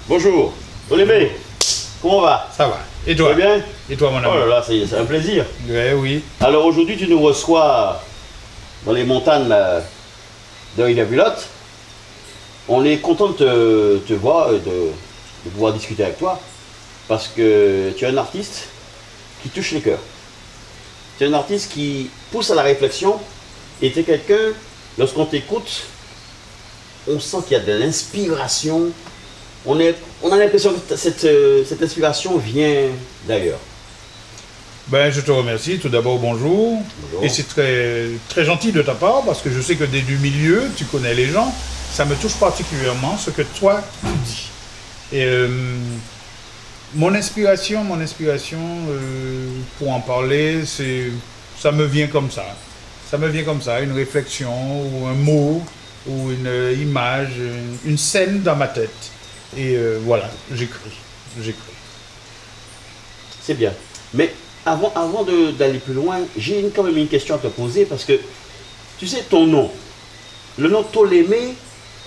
Bonjour, Olémé, comment va? Ça va. Et Tu toi? vas bien? Et toi, mon ami? Oh là là, c'est un plaisir. Ouais, oui. Alors aujourd'hui, tu nous reçois dans les montagnes de Ille-la-Vilotte. On est content de te voir et de pouvoir discuter avec toi parce que tu es un artiste qui touche les cœurs. Tu es un artiste qui pousse à la réflexion et tu es quelqu'un, lorsqu'on t'écoute, on sent qu'il y a de l'inspiration. On a l'impression que cette inspiration vient d'ailleurs. Ben, je te remercie. Tout d'abord, bonjour. Bonjour. Et c'est très, très gentil de ta part parce que je sais que dès du milieu, tu connais les gens. Ça me touche particulièrement ce que toi, tu dis. Et mon inspiration, pour en parler, ça me vient comme ça. Ça me vient comme ça, une réflexion ou un mot ou une image, une scène dans ma tête. Et voilà, j'écris. C'est bien. Mais avant d'aller plus loin, j'ai quand même une question à te poser parce que, tu sais, ton nom, le nom Ptolémée,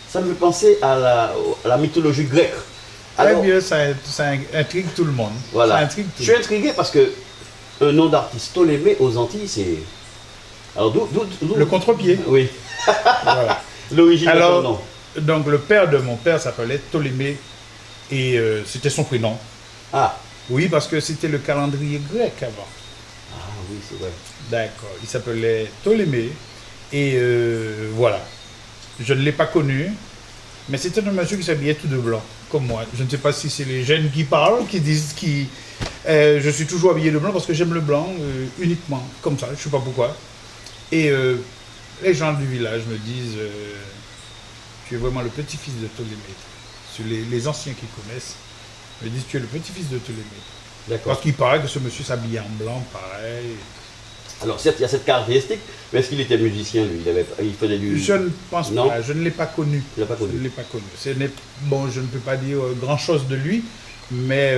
ça me fait penser à la mythologie grecque. Très bien, ça intrigue tout le monde. Voilà. Ça intrigue tout Je suis intrigué parce que un nom d'artiste Ptolémée aux Antilles, c'est... Alors d'où le contre-pied. Oui. Voilà. L'origine de ton Alors, nom. donc le père de mon père s'appelait Ptolémée et c'était son prénom. Ah. Oui, parce que c'était le calendrier grec avant. Ah oui, c'est vrai. D'accord. Il s'appelait Ptolémée et voilà. Je ne l'ai pas connu, mais c'était un monsieur qui s'habillait tout de blanc, comme moi. Je ne sais pas si c'est les jeunes qui parlent, qui disent je suis toujours habillé de blanc parce que j'aime le blanc uniquement, comme ça, je ne sais pas pourquoi. Et les gens du village me disent tu es vraiment le petit-fils de Ptolémée. Les anciens qui connaissent me disent tu es le petit-fils de Ptolémée. D'accord. Parce qu'il paraît que ce monsieur s'habillait en blanc, pareil. Alors certes, il y a cette caractéristique, mais est-ce qu'il était musicien, lui? Il faisait du... Je ne pense Non. pas, je ne l'ai pas connu. Tu l'as pas connu. Je ne l'ai pas connu. Bon, je ne peux pas dire grand-chose de lui, mais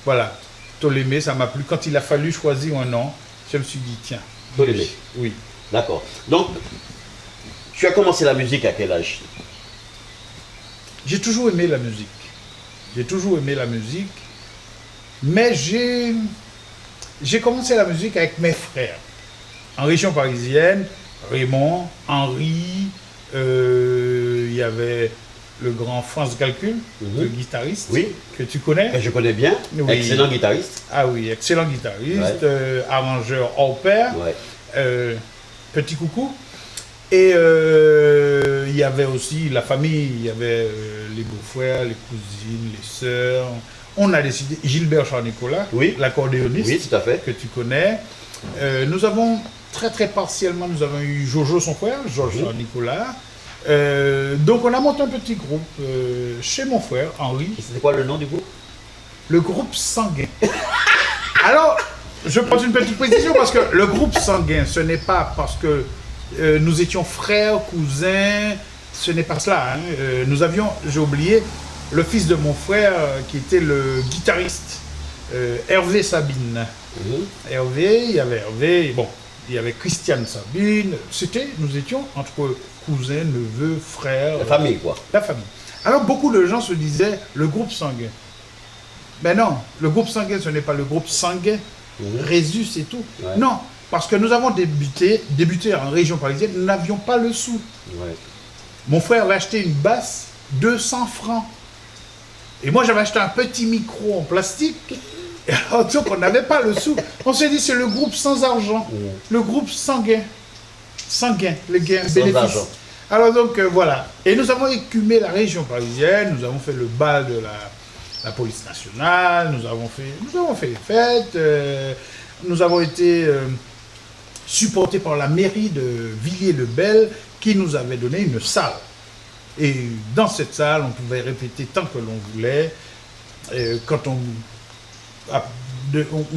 voilà. Ptolémée, ça m'a plu. Quand il a fallu choisir un nom, je me suis dit, tiens. Ptolémée. Oui. D'accord. Donc, tu as commencé la musique à quel âge? J'ai toujours aimé la musique. J'ai toujours aimé la musique, mais j'ai commencé la musique avec mes frères. En région parisienne, Raymond, Henri, il y avait le grand France Calcul, le guitariste, Oui. que tu connais. Que je connais bien. Oui. Excellent guitariste. Ah oui, excellent guitariste, Ouais. arrangeur hors pair, Ouais. petit coucou. Et il y avait aussi la famille, il y avait les beaux-frères, les cousines, les sœurs. On a décidé, Gilbert Charles-Nicolas, Oui. l'accordéoniste, Oui, tout à fait. que tu connais. Nous avons très partiellement, nous avons eu Jojo, son frère, Georges Charles-Nicolas. Donc on a monté un petit groupe chez mon frère, Henri. Et c'était quoi le nom du groupe? Le groupe Sanguin. Alors, je prends une petite précision parce que le groupe Sanguin, ce n'est pas parce que nous étions frères, cousins, ce n'est pas cela. Hein. Nous avions, j'ai oublié, le fils de mon frère qui était le guitariste, Hervé Sabine. Hervé, bon, il y avait Christiane Sabine. Nous étions entre cousins, neveux, frères. La famille, quoi. La famille. Alors beaucoup de gens se disaient le groupe Sanguin. Mais non, le groupe Sanguin, ce n'est pas le groupe Sanguin, Résus et tout. Ouais. Non, parce que nous avons débuté en région parisienne, nous n'avions pas le sou. Ouais. Mon frère avait acheté une basse, 200 francs. Et moi, j'avais acheté un petit micro en plastique. Et alors, donc, on n'avait pas le sou. On s'est dit, c'est le groupe sans argent. Le groupe Sanguin. Sanguin, le gain, Sans bénéfice. argent. Alors, donc, voilà. Et nous avons écumé la région parisienne. Nous avons fait le bal de la police nationale. Nous avons fait les fêtes. Nous avons été supportés par la mairie de Villiers-le-Bel qui nous avait donné une salle. Et dans cette salle, on pouvait répéter tant que l'on voulait. Quand on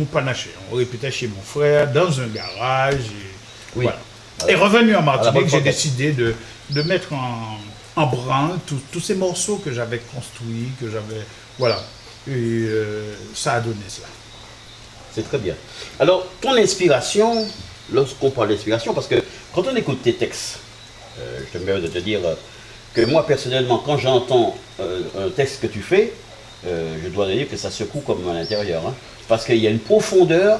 panachait, on répétait chez mon frère, dans un garage. Et, Oui. voilà. Et revenu en bonne Martinique, j'ai franquette. décidé de mettre en branle tous ces morceaux que j'avais construits, que j'avais... Voilà. Et ça a donné cela. C'est très bien. Alors, ton inspiration, lorsqu'on parle d'inspiration, parce que quand on écoute tes textes, je te permets de te dire, que moi personnellement, quand j'entends un texte que tu fais, je dois dire que ça secoue comme à l'intérieur, hein, parce qu'il y a une profondeur.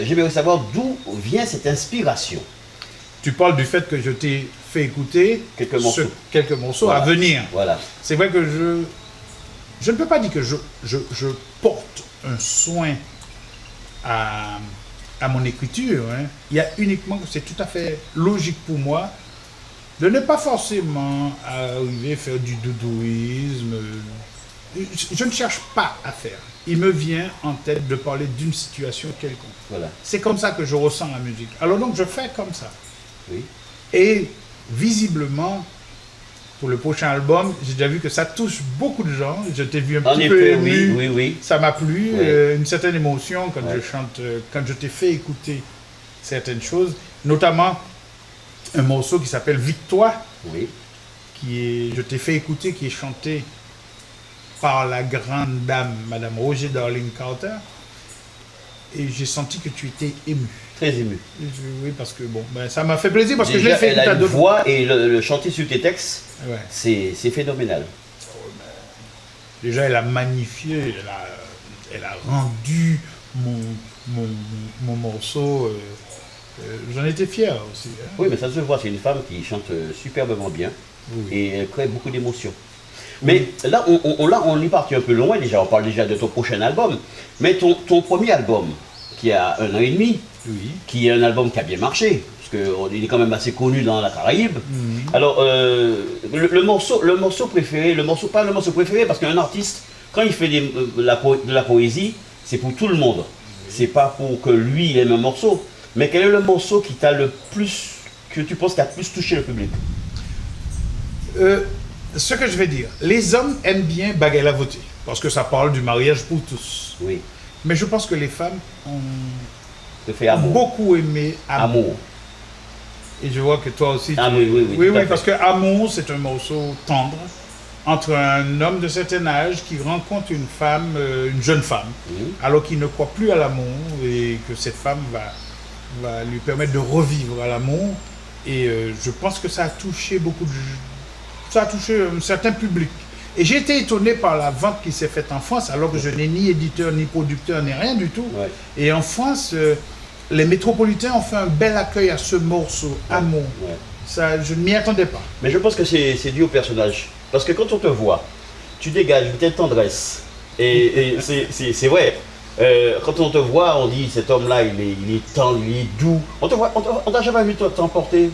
J'aimerais savoir d'où vient cette inspiration. Tu parles du fait que je t'ai fait écouter quelques morceaux voilà. À venir. Voilà. C'est vrai que je ne peux pas dire que je porte un soin à mon écriture. Hein. Il y a uniquement, c'est tout à fait logique pour moi de ne pas forcément arriver à faire du doudouisme. Je ne cherche pas à faire. Il me vient en tête de parler d'une situation quelconque. Voilà. C'est comme ça que je ressens la musique. Alors donc je fais comme ça. Oui. Et visiblement, pour le prochain album, j'ai déjà vu que ça touche beaucoup de gens. Je t'ai vu un petit peu ému. Oui. Ça m'a plu, Oui. Une certaine émotion quand je chante, quand je t'ai fait écouter certaines choses, notamment un morceau qui s'appelle Victoire, Oui. je t'ai fait écouter, qui est chanté par la grande dame, Madame Roger Darling Carter, et j'ai senti que tu étais ému. Très ému. Oui, parce que bon, ça m'a fait plaisir parce Déjà, que je l'ai fait écouter à d'autres. La voix et le chanter sur tes textes, Ouais. c'est phénoménal. Déjà, elle a magnifié, elle a rendu mon morceau. J'en étais fier aussi. Hein. Oui, mais ça se voit, c'est une femme qui chante superbement bien et elle crée beaucoup d'émotions. Mais là, on est parti un peu loin déjà, on parle déjà de ton prochain album. Mais ton premier album, qui a 1 an et demi, qui est un album qui a bien marché, parce qu'il est quand même assez connu dans la Caraïbe. Alors, le morceau préféré, pas le morceau préféré, parce qu'un artiste, quand il fait de la poésie, c'est pour tout le monde. C'est pas pour que lui, il aime un morceau. Mais quel est le morceau qui t'a le plus, que tu penses qui a le plus touché le public? Ce que je vais dire, les hommes aiment bien Bagaille la voter, parce que ça parle du mariage pour tous. Oui. Mais je pense que les femmes ont beaucoup aimé Amour. Et je vois que toi aussi... Oui, parce que Amour, c'est un morceau tendre entre un homme de certain âge qui rencontre une femme, une jeune femme, alors qu'il ne croit plus à l'amour et que cette femme va lui permettre de revivre à l'amour. Et je pense que ça a touché beaucoup de... Ça a touché un certain public. Et j'ai été étonné par la vente qui s'est faite en France, alors que je n'ai ni éditeur, ni producteur, ni rien du tout. Ouais. Et en France, les métropolitains ont fait un bel accueil à ce morceau, Amour. Ouais. Ça, je ne m'y attendais pas. Mais je pense que c'est dû au personnage. Parce que quand on te voit, tu dégages une telle tendresse. Et c'est vrai. Quand on te voit, on dit cet homme-là, il est tendre, il est doux. On t'a jamais vu t'emporter.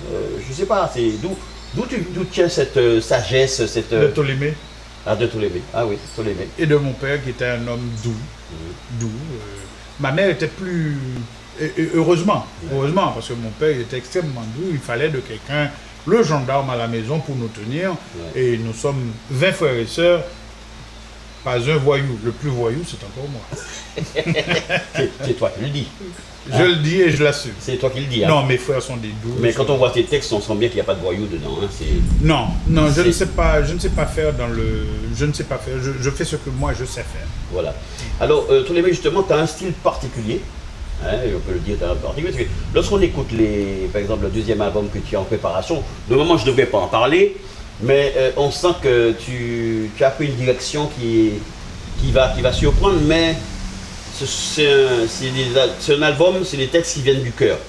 Je sais pas, c'est doux. D'où tient cette sagesse, cette... De Ptolémée. Ah, de Ptolémée. Ah oui, Ptolémée. Et de mon père qui était un homme doux. Ma mère était plus... heureusement, parce que mon père il était extrêmement doux. Il fallait de quelqu'un, le gendarme à la maison pour nous tenir. Ouais. Et nous sommes 20 frères et sœurs. Pas un voyou. Le plus voyou, c'est encore moi. C'est toi qui le dis. Je le dis et je l'assume. C'est toi qui le dis. Hein. Non, mes frères sont des doux. Mais quand on voit tes textes, on sent bien qu'il n'y a pas de voyous dedans. Hein. Non, je ne sais pas faire dans le... Je ne sais pas faire. Je fais ce que moi je sais faire. Voilà. Alors, Ptolémée, justement, tu as un style particulier. Hein, on peut le dire, tu as un particulier. Parce que lorsqu'on écoute, par exemple, le deuxième album que tu as en préparation, de moment, je ne devais pas en parler, mais on sent que tu as pris une direction qui va surprendre, mais... C'est un album, c'est des textes qui viennent du cœur.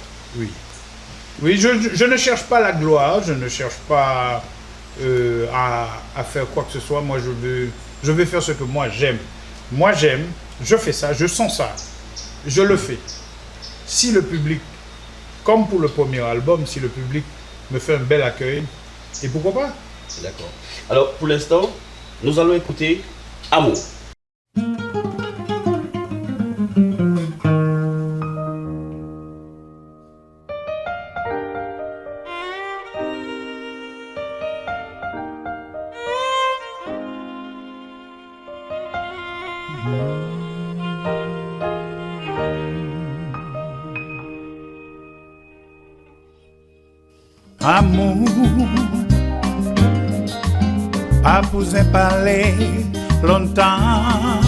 Oui, je ne cherche pas la gloire, je ne cherche pas à faire quoi que ce soit. Moi, je veux faire ce que moi j'aime. Moi, j'aime, je fais ça, je sens ça, je le fais. Si le public, comme pour le premier album, si le public me fait un bel accueil, et pourquoi pas? D'accord. Alors, pour l'instant, nous allons écouter Amour. Amour, pas vous parler longtemps,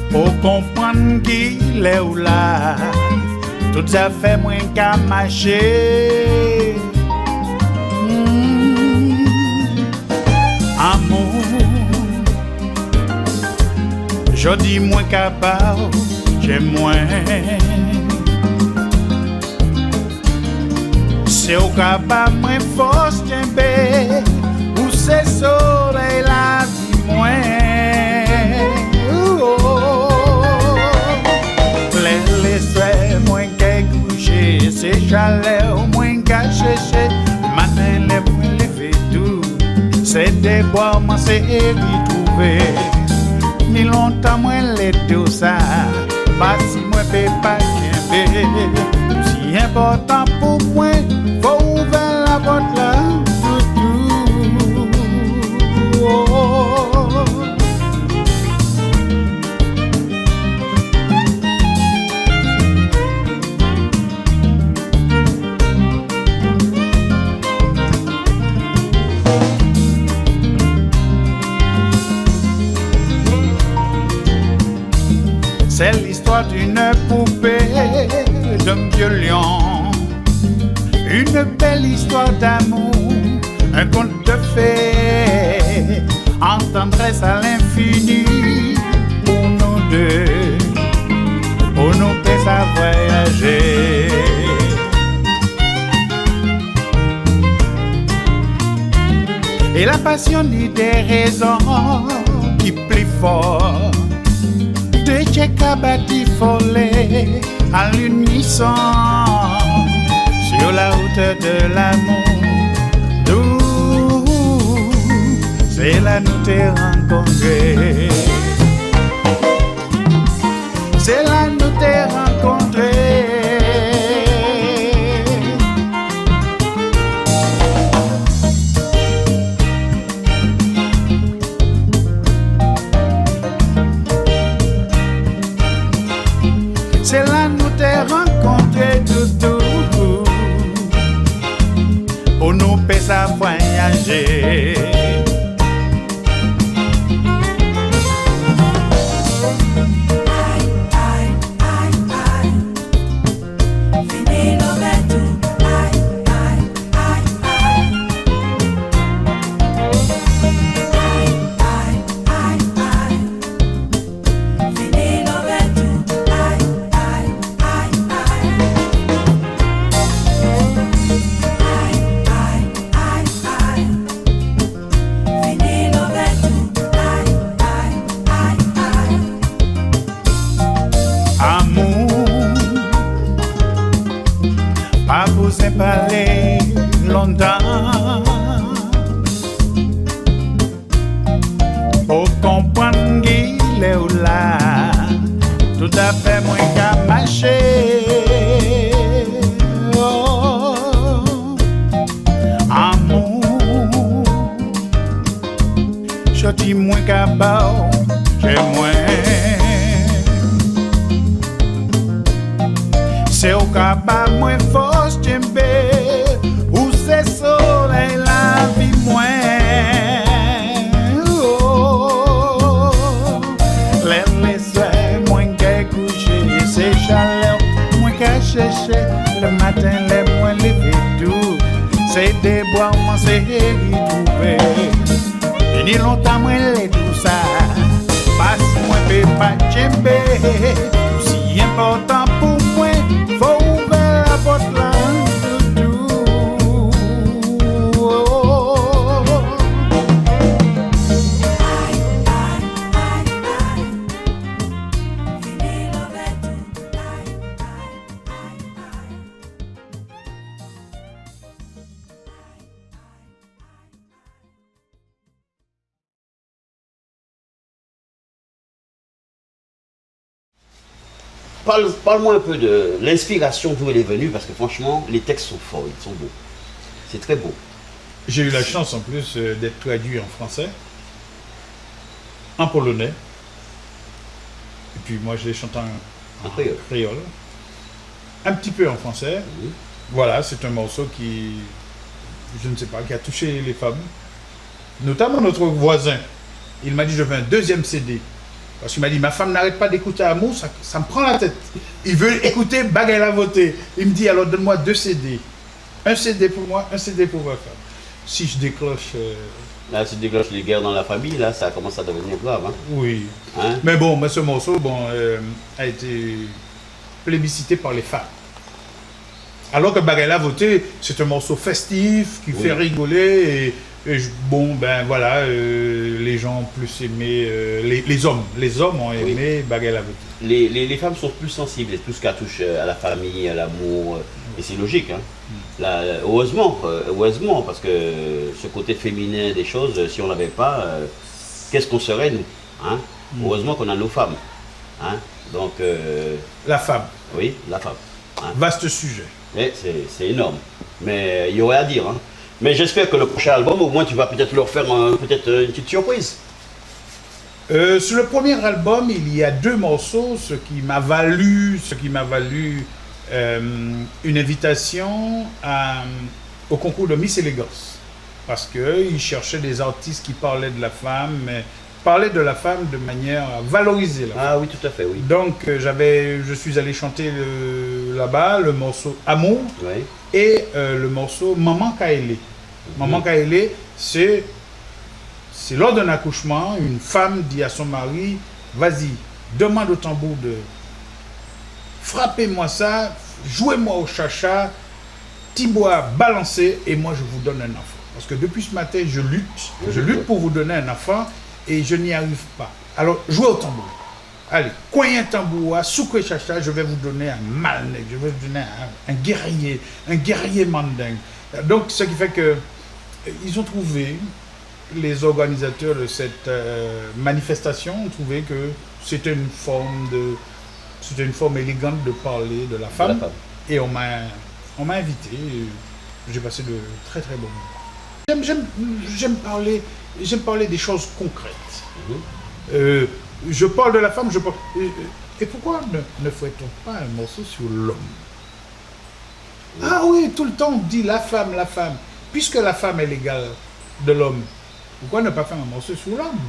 pour comprendre qu'il est où là, tout ça fait moins qu'à marcher. Je dis moins capable, j'aime moins. C'est au capable, moins force, j'aime bien. Ou c'est soleil, la vie, moins. Les soirs, moins qu'à coucher, c'est chaleur, moins qu'à chercher. Matin, les moins lever tout. C'est des bois, moi, c'est retrouver. Ni longtemps moins les tout ça, pas si moi peux pas qu'aimer. Si important pour moi, faut ouvrir la porte là. C'est l'histoire d'une poupée, d'un vieux lion. Une belle histoire d'amour, un conte de fées, en tendresse à l'infini. Pour nous deux, pour nous faire à voyager. Et la passion dit des raisons qui plient fort. De Tchèque bâti follet à l'unisson sur la route de l'amour. D'où c'est là nous t'es rencontrés. C'est là nous t'es rencontrés. C'est là nous t'es rencontré tout pour nous faire à voyager. Pas vous parler longtemps pour comprendre qu'il est là. Tout à fait moins qu'à marcher. Oh, amour, je dis moins qu'à bas, j'ai moins. C'est au cabas moins force, j'aime où c'est soleil, la vie moins. Oh, les soirs, moins qu'à coucher, c'est chaleur, moins qu'à chercher. Le matin, les moins lever tout, c'est des bois, moi c'est retrouver. Et ni longtemps, moins les tout ça, passe moins peu pas j'aime si important pour moi. Faut ouvrir la porte là. Parle-moi un peu de l'inspiration d'où elle est venue, parce que franchement, les textes sont forts, ils sont beaux. C'est très beau. J'ai eu la chance en plus d'être traduit en français, en polonais, et puis moi je les chante en créole, un petit peu en français. Voilà, c'est un morceau qui, je ne sais pas, qui a touché les femmes, notamment notre voisin. Il m'a dit je veux un deuxième CD. Parce qu'il m'a dit, ma femme n'arrête pas d'écouter Amour, ça me prend la tête. Il veut écouter Bagaille la Voté. Il me dit, alors donne-moi 2 CD. Un CD pour moi, un CD pour ma femme. Si je décroche Là, se déclenchent les guerres dans la famille, là, ça commence à devenir grave. Hein. Oui. Hein? Mais bon, mais ce morceau a été plébiscité par les femmes. Alors que Bagala Voté, c'est un morceau festif qui fait rigoler bon, ben voilà, les gens ont plus aimé, les hommes ont aimé Bagala Voté. Les femmes sont plus sensibles, tout ce qui touche à la famille, à l'amour, et c'est logique. Hein. Là, heureusement, parce que ce côté féminin des choses, si on n'avait pas, qu'est-ce qu'on serait nous, hein? Heureusement qu'on a nos femmes. Hein? Donc, la femme. Oui, la femme. Hein? Vaste sujet. C'est énorme. Mais il y aurait à dire. Hein? Mais j'espère que le prochain album, au moins, tu vas peut-être leur faire une petite surprise. Sur le premier album, il y a 2 morceaux, ce qui m'a valu une invitation au concours de Miss Élégance. Parce qu'ils cherchaient des artistes qui parlaient de la femme, mais parlaient de la femme de manière à valoriser la femme. Ah oui, tout à fait, oui. Donc je suis allé chanter là-bas le morceau Amour et le morceau Maman Kaélé. Maman Kaélé, c'est lors d'un accouchement, une femme dit à son mari, vas-y, demande au tambour de frappez-moi ça, jouez-moi au chacha, Tibois balancez et moi je vous donne un enfant. Parce que depuis ce matin, je lutte pour vous donner un enfant et je n'y arrive pas. Alors, jouez au tambour. Allez, coignez un tambour, souquez chacha, je vais vous donner un malnec, je vais vous donner un guerrier mandingue. Donc, ce qui fait que ils ont trouvé, les organisateurs de cette manifestation ont trouvé que c'était une forme élégante de parler de la femme. Et on m'a invité, j'ai passé de très très bons moments. J'aime parler des choses concrètes. Je parle de la femme, et pourquoi ne ferait-on pas un morceau sur l'homme? Ah oui, tout le temps on dit la femme. Puisque la femme est l'égale de l'homme, pourquoi ne pas faire un morceau sur l'homme?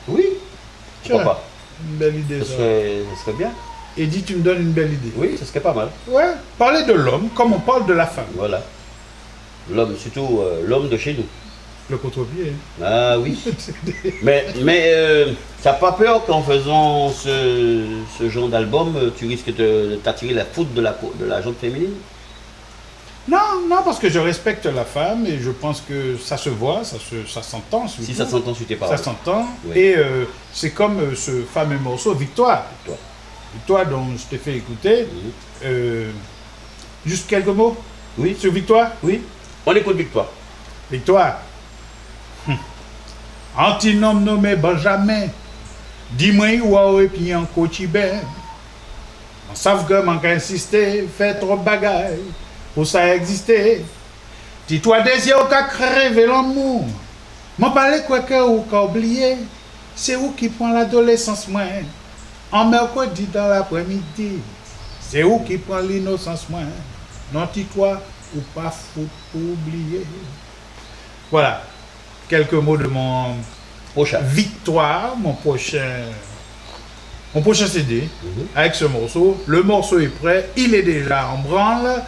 Oui, pourquoi pas? Une belle idée, ça. Ça serait bien. Et dis, tu me donnes une belle idée. Oui, ça serait pas mal. Ouais, parler de l'homme comme on parle de la femme. Voilà. L'homme, surtout l'homme de chez nous. Le contre-pied. Ah oui. mais t'as pas peur qu'en faisant ce genre d'album, tu risques de t'attirer la foudre de la gente féminine? Non, parce que je respecte la femme et je pense que ça se voit, ça s'entend. Si ça s'entend sur tes paroles. Ça s'entend. Oui. Et c'est comme ce fameux morceau Victoire. Victoire dont je t'ai fait écouter. Juste quelques mots sur Victoire. Oui. On écoute Victoire. Victoire. Antinome nommé Benjamin. Dis-moi où et puis en Cochibert. On savent que manque insister, fait trop bagaille. Pour ça exister. Dis-toi des yeux qui crèvent l'amour. M'en parler quoi que ou qu'a oublié. C'est où qui prend l'adolescence moins. En mercredi dans l'après-midi. C'est où qui prend l'innocence moins. Non, dis-toi ou pas foutre pour oublier. Voilà. Quelques mots de mon prochain Victoire, mon prochain CD avec ce morceau. Le morceau est prêt, il est déjà en branle.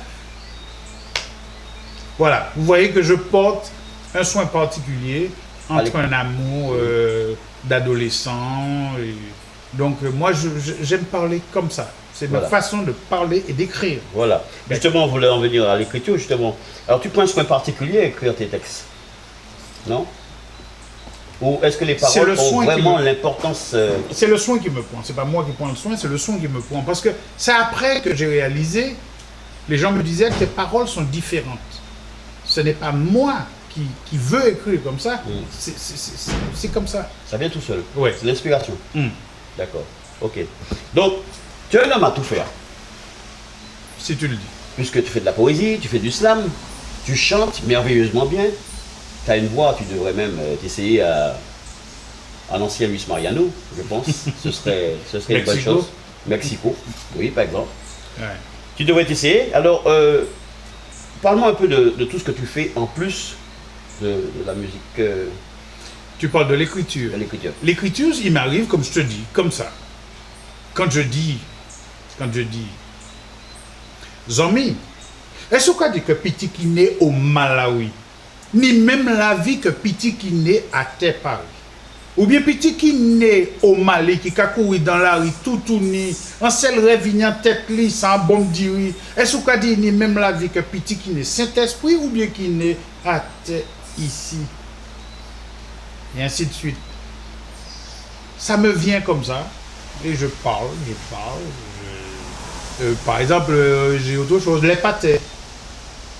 Voilà, vous voyez que je porte un soin particulier entre un amour d'adolescent. Donc moi, j'aime parler comme ça. C'est ma façon de parler et d'écrire. Voilà. Justement, on voulait en venir à l'écriture, justement. Alors, tu prends un soin particulier à écrire tes textes? Non? Ou est-ce que les paroles ont vraiment l'importance C'est le soin qui me prend. C'est pas moi qui prends le soin, c'est le soin qui me prend. Parce que c'est après que j'ai réalisé, les gens me disaient que tes paroles sont différentes. Ce n'est pas moi qui veux écrire comme ça, c'est comme ça. Ça vient tout seul. Oui. C'est l'inspiration. D'accord. Ok. Donc, tu es un homme à tout faire. Si tu le dis. Puisque tu fais de la poésie, tu fais du slam, tu chantes merveilleusement bien. Tu as une voix, tu devrais même t'essayer à l'ancien Luis Mariano, je pense. Ce serait une bonne chose. Mexico, oui, par exemple. Ouais. Tu devrais t'essayer. Alors, parle-moi un peu de tout ce que tu fais en plus de la musique. Tu parles de l'écriture. L'écriture, il m'arrive, comme je te dis, comme ça. Quand je dis, Zombie, est-ce qu'on dit que petit qui naît au Malawi, ni même la vie que petit qui naît à terre Paris. Ou bien petit qui naît au Mali, qui a couru dans la rue, tout tourné, en seul rêve, en tête li, sans bon dire. Est-ce qu'on dit ni même la vie que petit qui naît Saint-Esprit ou bien qui naît à terre ici? Et ainsi de suite. Ça me vient comme ça, et je parle. Par exemple, j'ai autre chose, les pâtés.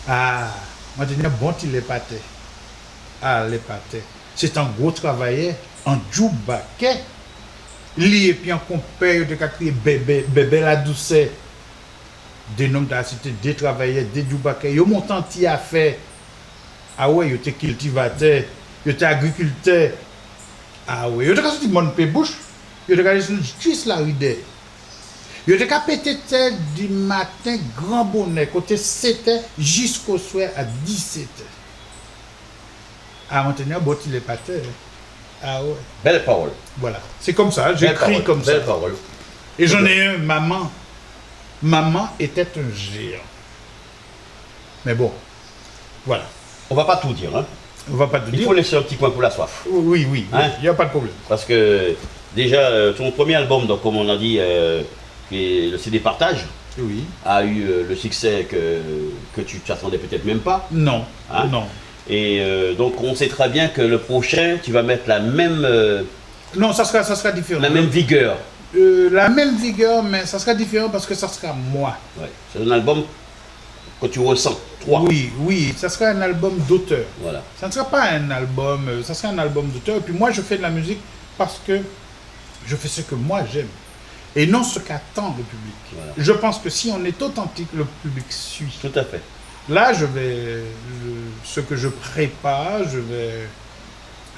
Ah, moi je dis, bon, il les pâtés. Ah, les pâtés. C'est un gros travail, en djoubaquet. Li et puis en compère de crier bébé la douceur. Des noms de la cité, des travailleurs, des djoubaquet. Yo montant qui a fait. Ah ouais, yo te cultivateur, yo te agriculteur. Ah ouais, yo te sorti mon pe bouche. Yo te gardé juste la ride. Yo te pété tête du matin grand bonnet côté 7h jusqu'au soir à 17h. À maintenant, bon, il est pas terre. Ah ouais. Belle parole. Voilà. C'est comme ça, j'écris comme ça. Belle parole. Et j'en ai un, maman. Maman était un géant. Mais bon, voilà. On va pas tout dire, hein. On va pas tout Il dire. faut laisser un petit coin pour la soif. Oui, Hein? il n'y a pas de problème. Parce que déjà, ton premier album, donc, comme on a dit, qui est le CD Partage, Oui. a eu le succès que tu t'attendais peut-être même pas. Non, Hein? non. Et donc on sait très bien que le prochain, tu vas mettre la même Non, ça sera différent. la même vigueur. La même vigueur, mais ça sera différent parce que ça sera moi. Ouais. C'est un album que tu ressens, toi. Oui, ça sera un album d'auteur. Voilà. Ça ne sera pas un album, ça sera un album d'auteur. Et puis moi, je fais de la musique parce que je fais ce que moi j'aime. Et non ce qu'attend le public. Voilà. Je pense que si on est authentique, le public suit. Tout à fait. Là, ce que je prépare,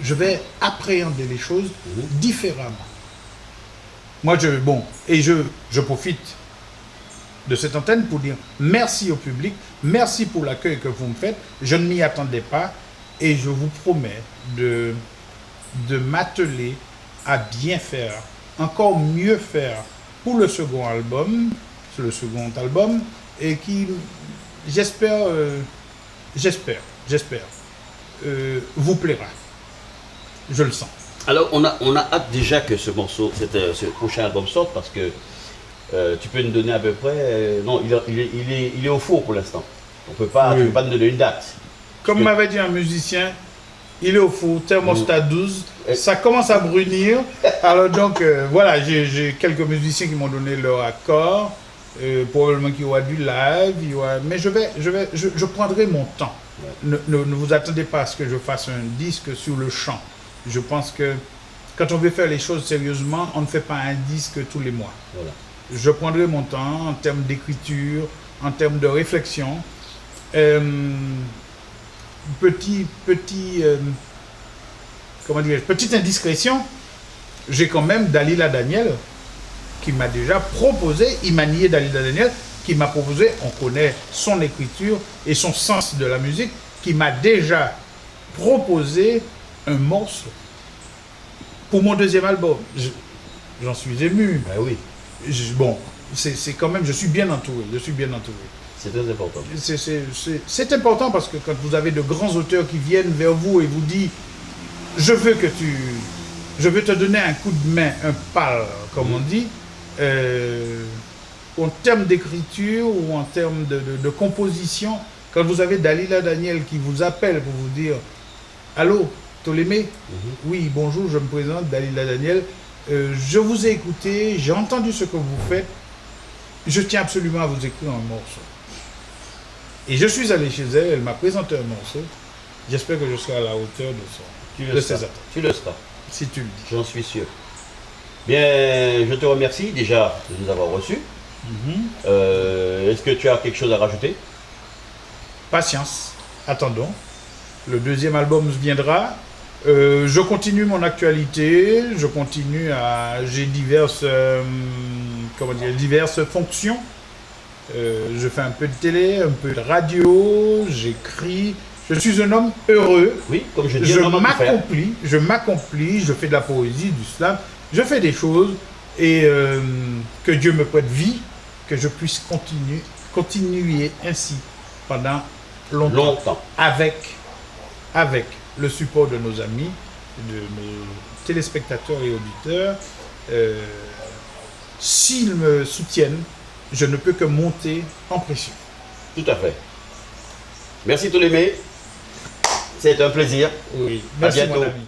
je vais appréhender les choses différemment. Moi, je profite de cette antenne pour dire merci au public, merci pour l'accueil que vous me faites. Je ne m'y attendais pas et je vous promets de m'atteler à bien faire, encore mieux faire pour le second album, et qui, j'espère, vous plaira. Je le sens. Alors on a hâte déjà que ce morceau, ce prochain album sorte parce que tu peux nous donner à peu près. Non, il est au four pour l'instant. On peut pas, tu peux pas nous donner une date. Comme m'avait dit un musicien, il est au four, thermostat 12, ça commence à brunir. Alors donc voilà, j'ai quelques musiciens qui m'ont donné leur accord, probablement qu'il y aura du live, mais je prendrai mon temps. Ouais. Ne vous attendez pas à ce que je fasse un disque sur le champ. Je pense que quand on veut faire les choses sérieusement, on ne fait pas un disque tous les mois. Voilà. Je prendrai mon temps en termes d'écriture, en termes de réflexion. Petite indiscrétion, j'ai quand même Dalila Daniel qui m'a déjà proposé, Imanié Dalila Daniel, qui m'a proposé, on connaît son écriture et son sens de la musique, qui m'a déjà proposé un morceau pour mon deuxième album. J'en suis ému. Ben oui. C'est quand même, je suis bien entouré. C'est très important. C'est important parce que quand vous avez de grands auteurs qui viennent vers vous et vous disent je veux te donner un coup de main, un pal, comme on dit, en termes d'écriture ou en termes de composition, quand vous avez Dalila Daniel qui vous appelle pour vous dire allô, Ptolémée, oui, bonjour, je me présente, Dalila Daniel, je vous ai écouté, j'ai entendu ce que vous faites, je tiens absolument à vous écrire un morceau. Et je suis allé chez elle, elle m'a présenté un morceau, j'espère que je serai à la hauteur de ses attentes. Tu le seras. Si tu le dis. J'en suis sûr. Bien, je te remercie déjà de nous avoir reçus. Est-ce que tu as quelque chose à rajouter? Patience, attendons. Le deuxième album viendra. Je continue mon actualité. J'ai diverses fonctions. Je fais un peu de télé, un peu de radio, j'écris. Je suis un homme heureux. Oui, comme je dis, je m'accomplis, je fais de la poésie, du slam, je fais des choses et que Dieu me prête vie, que je puisse continuer ainsi pendant longtemps. Avec avec le support de nos amis, de nos téléspectateurs et auditeurs. S'ils me soutiennent, je ne peux que monter en pression. Tout à fait. Merci Ptolémée. C'est un plaisir. Oui, À merci bientôt. mon ami.